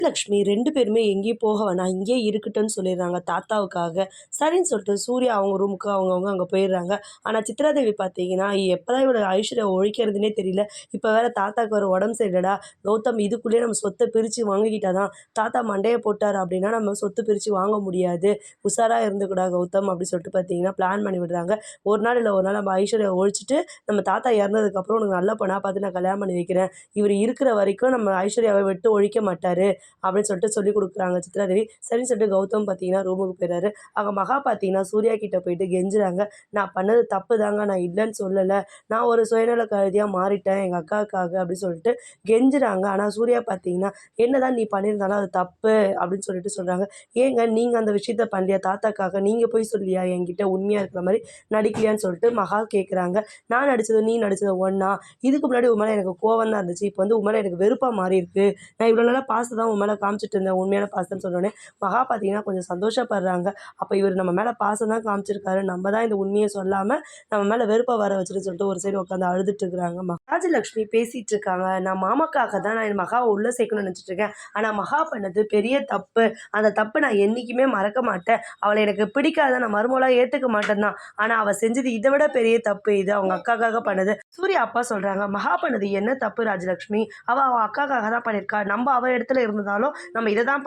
லக்ஷ்மி 2 பேருமே எங்கேயும் போக வேணாம். இங்கேயே இருக்கட்டும்னு சொல்லிடுறாங்க தாத்தாவுக்காக. சரின்னு சொல்லிட்டு சூர்யா அவங்க ரூமுக்கு அவங்கவங்க அங்க போயிடுறாங்க. ஆனா சித்ராதேவி பார்த்தீங்கன்னா, எப்பதான் இவள ஐஸ்வர்யா ஒழிக்கிறதுன்னே தெரியல. இப்ப வேற தாத்தாக்கு வேற உடம்பு சரியில்லடா. கௌதம் இதுக்குள்ளேயே நம்ம சொத்த பிரிச்சு வாங்கிக்கிட்டா தான், தாத்தா மண்டைய போட்டாரு அப்படின்னா நம்ம சொத்து பிரிச்சு வாங்க முடியாது. உஷாரா இருந்துக்கடா கௌதம் அப்படின்னு சொல்லிட்டு பார்த்தீங்கன்னா, பிளான் பண்ணி விடுறாங்க. ஒரு நாள் இல்ல ஒரு நாள் நம்ம ஐஸ்வர்யாவ ஒழிச்சுட்டு, நம்ம தாத்தா இறந்ததுக்கப்புறம் உனக்கு நல்ல பொண்ணா பார்த்து நான் கல்யாணம் பண்ணி வைக்கிறேன். இவரு இருக்கிற வரைக்கும் நம்ம ஐஸ்வர்யாவ விட்டு ஒழிக்க மாட்டாரு. அப்படின்னு சொல்லிட்டு சொல்லிக் குடுக்குறாங்க சித்ராதேவி. சரின்னு சொல்லிட்டு கௌதம் பார்த்தீங்கன்னா, ரூமுக்கு போயிறாரு. அங்க மகா பார்த்தீங்கன்னா, சூர்யா கிட்ட போயிட்டு கெஞ்சுறாங்க. "நான் பண்ணது தப்பு தாங்க. நான் இல்லன்னு சொல்லல. நான் ஒரு சுயநல கழுதியா மாறிட்டேன் எங்க அக்காவுக்காக" அப்படின்னு சொல்லிட்டு கெஞ்சுறாங்க. ஆனா சூர்யா பார்த்தீங்கன்னா, "என்னதான் நீ பண்ணியிருந்தாலும் அது தப்பு" அப்படின்னு சொல்லிட்டு சொல்றாங்க. "ஏங்க நீங்க அந்த விஷயத்த பண்ணலையா தாத்தாக்காக? நீங்க போய் சொல்லியா என்கிட்ட உண்மையா இருக்கிற மாரி நடிக்கலையான்னு" சொல்லிட்டு மகா கேட்குறாங்க. "நான் நடிச்சதும், நீ நடிச்சதும் ஒண்ணா? இதுக்கு முன்னாடி உன் மேல எனக்கு கோவம் தான் இருந்துச்சு. இப்ப வந்து உன் மேல எனக்கு வெறுப்பா மாறியிருக்கு. நான் இவ்வளோ நாளா பாசத்த தான் உன் மேல காமிச்சுட்டு இருந்தேன். உண்மையான பாசம்ன்னு சொன்னோனே, மகா பார்த்தீங்கன்னா கொஞ்சம் சந்தோஷப்படுறாங்க. அப்ப இவரு நம்ம மேல பாசம் தான் காமிச்சிருக்காரு. நம்ம தான் இந்த உண்மைய சொல்லாம, நம்ம மேல வெறுப்ப வர வச்சுட்டு சொல்லிட்டு ஒரு சைடு உட்காந்து அழுதுட்டு இருக்கிறாங்க. ராஜலட்சுமி பேசிட்டு இருக்காங்க. நான் மாமாக்காக தான் நான் என் மகாவ உள்ள சேர்க்கணும்னு நெனச்சுட்டு இருக்கேன். ஆனா மகா பண்ணது பெரிய தப்பு. அந்த தப்ப நான் என்னைக்குமே மறக்க மாட்டேன். அவள எனக்கு பிடிக்காது. நான் மருமகளா ஏத்துக்க மாட்டேன் தான். ஆனா அவ செஞ்சது இத விட பெரிய தப்பு இது. அவங்க அக்காக்காக பண்ணது. சூர்யா அப்பா சொல்றாங்க, "மகா பண்ணது என்ன தப்பு ராஜலட்சுமி? அவ அவ அக்காக்காக தான் பண்ணியிருக்கா. நம்ப அவ இடத்துல இருந்ததாலும், நம்ம இத தான்